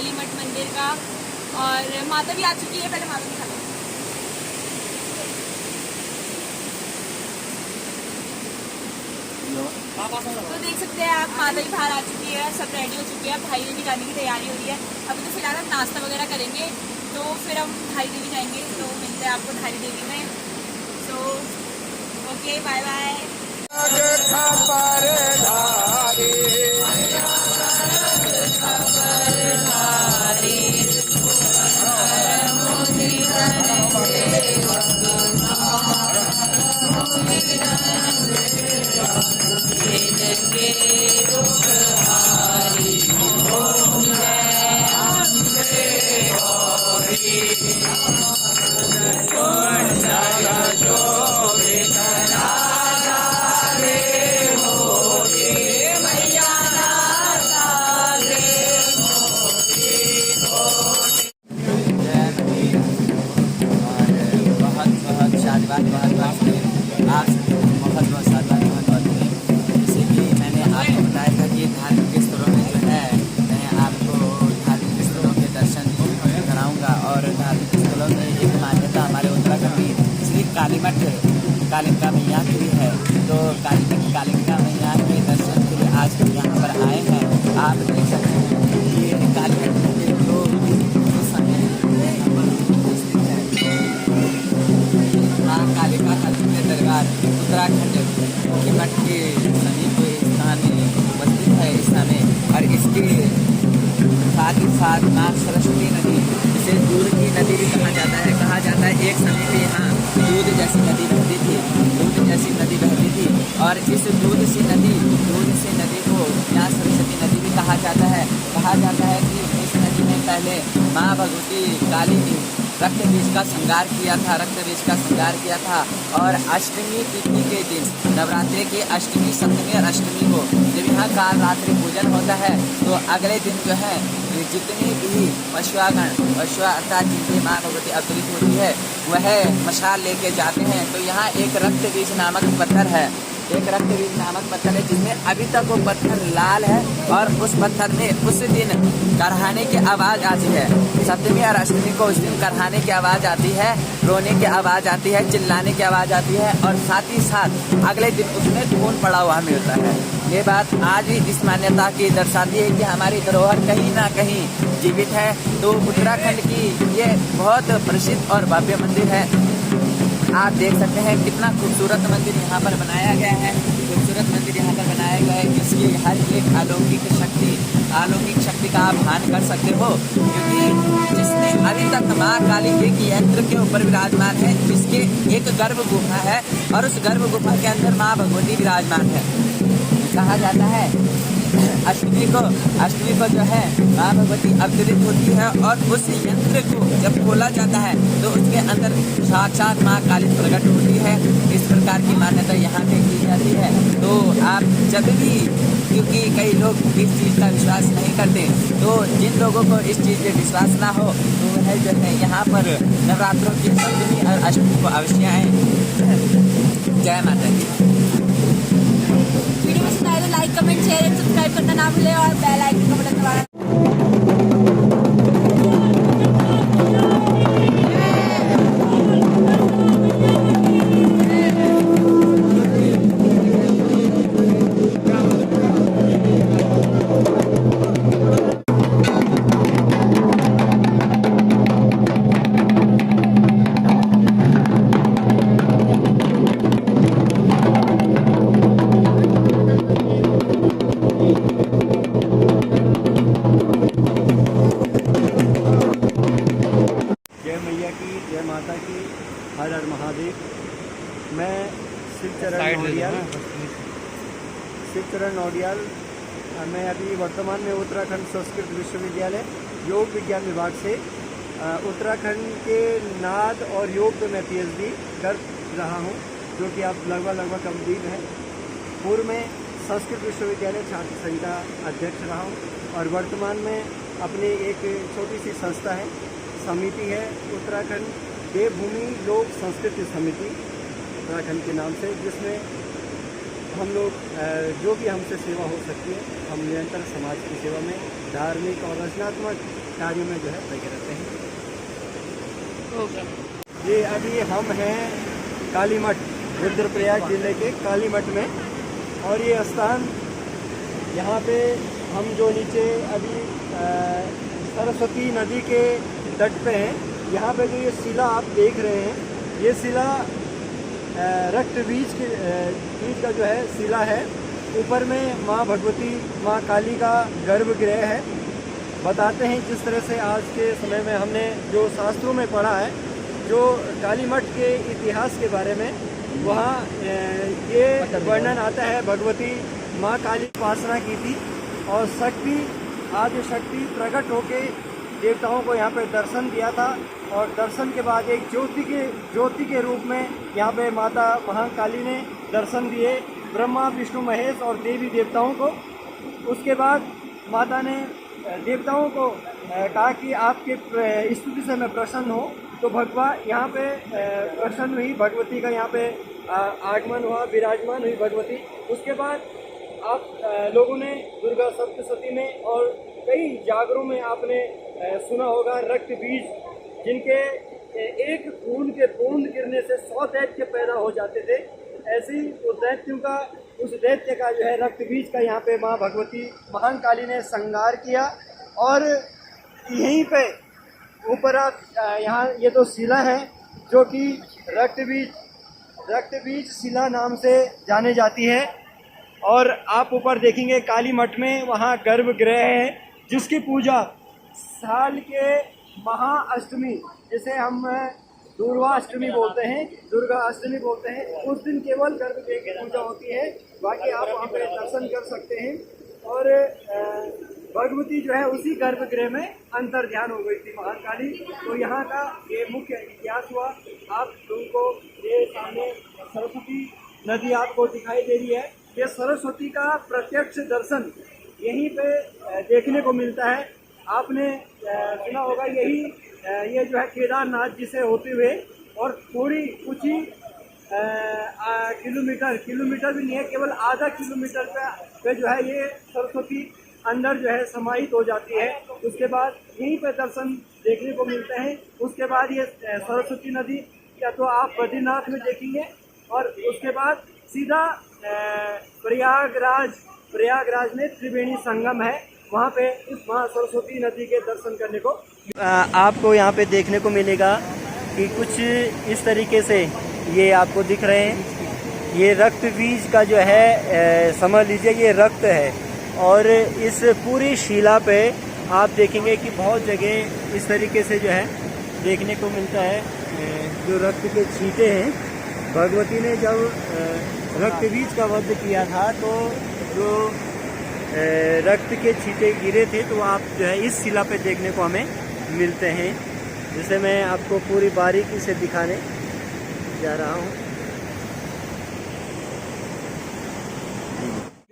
कालीमठ मंदिर का। और माता भी आ चुकी है, पहले माता दिखा दो। तो देख सकते हैं आप, माता भी बाहर आ चुकी है, सब रेडी हो चुकी है। भाई देवी जाने की तैयारी हो रही है। अभी तो फिलहाल हम नाश्ता वगैरह करेंगे, तो फिर हम धारी देवी जाएंगे। तो मिलते हैं आपको धारी देवी में। तो ओके, बाय बाय। कालिका मैया की भी है। तो कालिका मैया के दर्शन के लिए आज हम यहाँ पर आए हैं। आप देख सकते हैं ये कालीमठ के लोग माँ कालिका का दरबार उत्तराखंड के मठ के समीप स्थान में उपस्थित है इस समय। और इसके साथ ही साथ माँ सरस्वती नदी, जिसे दूध की नदी भी कहा जाता है। एक समय पे यहाँ दूध जैसी नदी बहती थी। और इस दूध से नदी को यहाँ सरस्वती नदी भी कहा जाता है। कि इस नदी में पहले माँ भगवती काली ने रक्त बीज का श्रृंगार किया था। और अष्टमी तिथि के दिन, नवरात्रि के अष्टमी, सप्तमी और अष्टमी को जब यहाँ काल रात्रि पूजन होता है, तो अगले दिन जो है जितनी भी पशु अर्थात जिनकी माँ भगवती अवतरित होती है, वह मशाल लेके जाते हैं। तो यहाँ एक रक्त बीज नामक पत्थर है, जिसमें अभी तक वो पत्थर लाल है। और उस पत्थर में उस दिन करहाने की आवाज़ आती है। सप्तमी और अष्टमी को उस दिन करहाने की आवाज़ आती है, रोने की आवाज़ आती है, चिल्लाने की आवाज़ आती है। और साथ ही साथ अगले दिन उसमें खून पड़ा हुआ मिलता है। ये बात आज भी इस मान्यता की दर्शाती है कि हमारी धरोहर कहीं ना कहीं जीवित है। तो उत्तराखंड की ये बहुत प्रसिद्ध और भव्य मंदिर है। आप देख सकते हैं कितना खूबसूरत मंदिर यहाँ पर बनाया गया है। इसकी हर एक अलौकिक शक्ति का आप भान कर सकते हो। क्योंकि जिसने अभी तक माँ काली एक यंत्र के ऊपर विराजमान है, जिसके एक गर्भ गुफा है और उस गर्भ गुफा के अंदर माँ भगवती विराजमान है। कहा जाता है अष्टमी को जो है माँ भगवती अवतरित होती है। और उस यंत्र को जब खोला जाता है तो उसके अंदर साक्षात माँ काली प्रकट होती है। इस प्रकार की मान्यता यहाँ पे की जाती है। तो आप जब भी, क्योंकि कई लोग इस चीज़ का विश्वास नहीं करते, तो जिन लोगों को इस चीज़ पे विश्वास ना हो, तो वह जो है यहाँ पर नवरात्रों की सप्तमी और अष्टमी को अवश्य आए। जय माता दी। वीडियो पसंद आए तो like, comment, share and subscribe करना ना भूलें और बेल आइकन का बटन दबाना। हर हर महादेव। मैं शिवचरण नौडियाल। मैं अभी वर्तमान में उत्तराखंड संस्कृत विश्वविद्यालय योग विज्ञान विभाग से उत्तराखंड के नाद और योग में मैं PhD कर रहा हूं, जो कि आप लगभग कंप्लीट है। पूर्व में संस्कृत विश्वविद्यालय छात्र संघ का अध्यक्ष रहा हूं और वर्तमान में अपनी एक छोटी सी संस्था है, समिति है उत्तराखंड देवभूमि लोक संस्कृति समिति उत्तराखंड के नाम से, जिसमें हम लोग जो भी हमसे सेवा हो सकती है, हम निरंतर समाज की सेवा में, धार्मिक और रचनात्मक कार्यों में जो है लगे रहते हैं। ये अभी हम हैं कालीमठ, रुद्रप्रयाग जिले के कालीमठ में, और ये स्थान यहाँ पे हम जो नीचे अभी सरस्वती नदी के तट पे हैं, यहाँ पे जो ये शिला आप देख रहे हैं, ये शिला रक्त बीज का जो है शिला है। ऊपर में माँ भगवती, माँ काली का गर्भगृह है। बताते हैं जिस तरह से आज के समय में हमने जो शास्त्रों में पढ़ा है, जो कालीमठ के इतिहास के बारे में, वहाँ ये वर्णन आता है भगवती माँ काली की उपासना की थी और शक्ति, आदि शक्ति प्रकट होके देवताओं को यहाँ पे दर्शन दिया था, और दर्शन के बाद एक ज्योति के रूप में यहाँ पे माता महाकाली ने दर्शन दिए ब्रह्मा, विष्णु, महेश और देवी देवताओं को। उसके बाद माता ने देवताओं को कहा कि आपके स्तुति से मैं प्रसन्न हो, तो भगवान यहाँ पे प्रसन्न हुई, भगवती का यहाँ पे आगमन हुआ, विराजमान हुई भगवती। उसके बाद आप लोगों ने दुर्गा सप्तशती में और कई जागरों में आपने सुना होगा रक्त बीज, जिनके एक खून के बूंद गिरने से 100 दैत्य पैदा हो जाते थे। ऐसे ही उस दैत्य का जो है रक्त बीज का यहाँ पे माँ भगवती महान काली ने संहार किया। और यहीं पे ऊपर आप यहाँ ये तो शिला है जो कि रक्त बीज शिला नाम से जाने जाती है। और आप ऊपर देखेंगे काली मठ में वहाँ गर्भगृह है, जिसकी पूजा साल के महाअष्टमी, जिसे हम दुर्गा अष्टमी बोलते हैं, उस दिन केवल गर्भगृह की पूजा होती है। बाकी आप वहाँ पे दर्शन कर सकते हैं। और भगवती जो है उसी गर्भगृह में अंतर ध्यान हो गई थी महान काली। तो यहाँ का ये मुख्य इतिहास हुआ। आप लोगों को ये सामने सरस्वती नदी आपको दिखाई दे रही है। ये सरस्वती का प्रत्यक्ष दर्शन यहीं पे देखने को मिलता है। आपने सुना होगा ये जो है केदारनाथ जी से होते हुए और थोड़ी कुछ ही किलोमीटर भी नहीं है, केवल आधा किलोमीटर पे जो है ये सरस्वती अंदर जो है समाहित हो जाती है। उसके बाद यहीं पे दर्शन देखने को मिलते हैं। उसके बाद ये सरस्वती नदी या तो आप बद्रीनाथ में देखेंगे, और उसके बाद सीधा प्रयागराज में त्रिवेणी संगम है, वहाँ पे उस माँ सरस्वती नदी के दर्शन करने को आपको यहाँ पे देखने को मिलेगा कि कुछ इस तरीके से ये आपको दिख रहे हैं। ये रक्त बीज का जो है समझ लीजिए ये रक्त है। और इस पूरी शिला पे आप देखेंगे कि बहुत जगह इस तरीके से जो है देखने को मिलता है जो रक्त के छींटे हैं। भगवती ने जब रक्त बीज का वध किया था तो जो रक्त के छींटे गिरे थे तो आप जो है इस शिला पे देखने को हमें मिलते हैं, जिसे मैं आपको पूरी बारीकी से दिखाने जा रहा हूँ।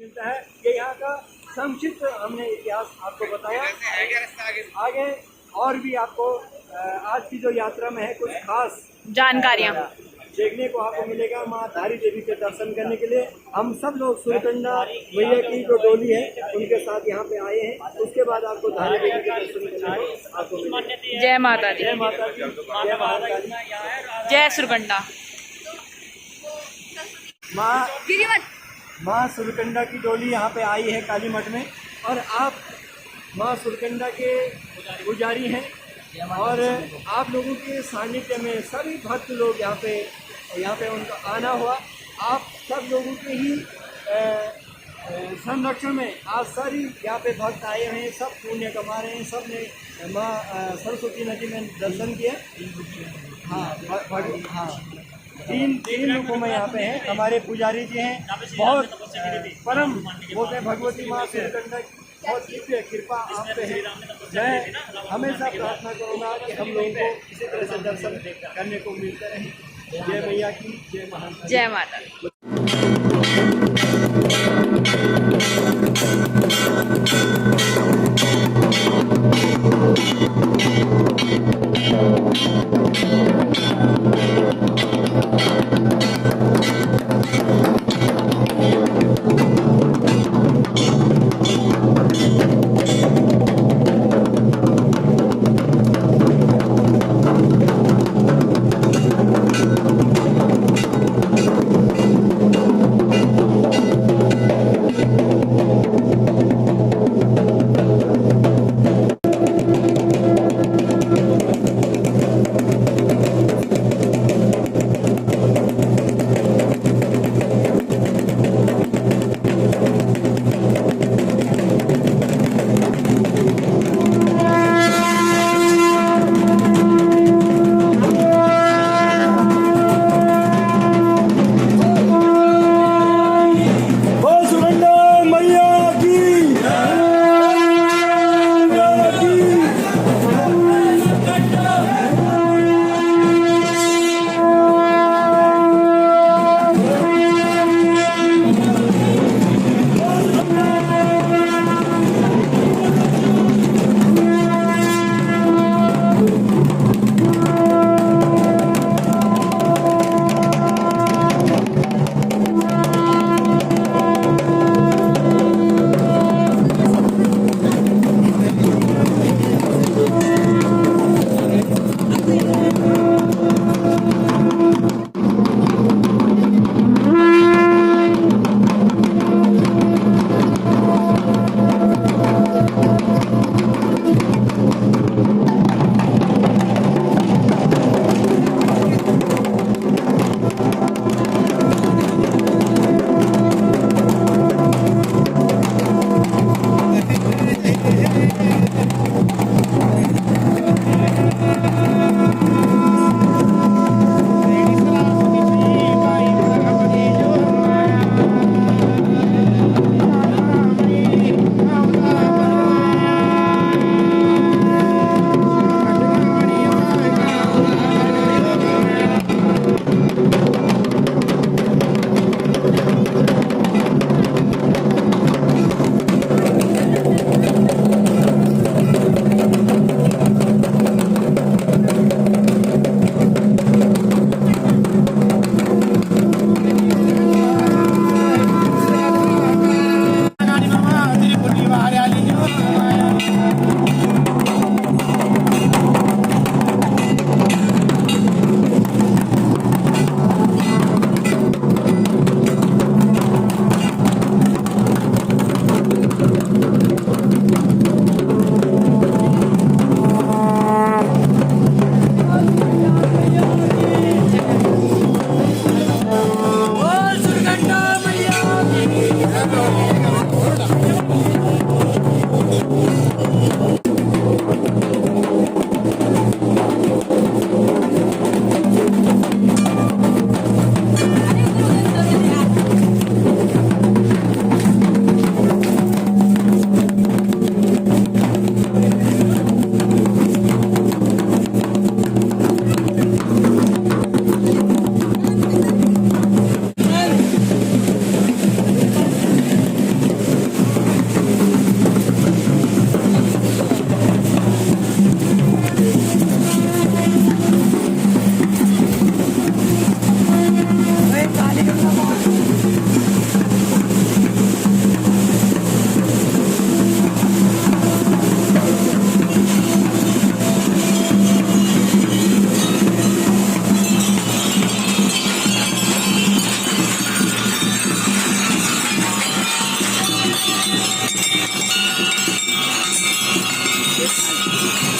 मिलता है ये यहाँ का संक्षिप्त हमने इतिहास आपको बताया। आगे और भी आपको आज की जो यात्रा में है कुछ खास जानकारियाँ देखने को आपको मिलेगा। माँ धारी देवी के दर्शन करने के लिए हम सब लोग सूर्यकुंडा मैया की जो डोली है उनके साथ यहाँ पे आए हैं। उसके बाद आपको धारी देवी के दर्शन करने को आपको मिलेगा। जय माता दी, जय माता दी, जय महाकाली, जय सुरकंडा। माँ सुरकंडा की डोली यहाँ पे आई है काली मठ में, और आप माँ सुरकंडा के पुजारी हैं। और आप लोगों के सानिध्य में सभी भक्त लोग यहाँ पे उनका आना हुआ। आप सब लोगों के ही संरक्षण में आज सारी यहाँ पे भक्त आए हैं, सब पुण्य कमा रहे हैं। सब ने माँ सरस्वती नदी में दर्शन किया। हाँ, तीन रूपों में यहाँ पे हैं। हमारे पुजारी जी हैं, बहुत परम बोलते हैं भगवती माँ सुरकंडा की बहुत दिव्य कृपा आप पे है। मैं हमेशा प्रार्थना करूँगा कि हम लोगों को इसी तरह से दर्शन करने को मिलते रहे। जय मैया की, जय महाकाली, जय माता दी। हैं।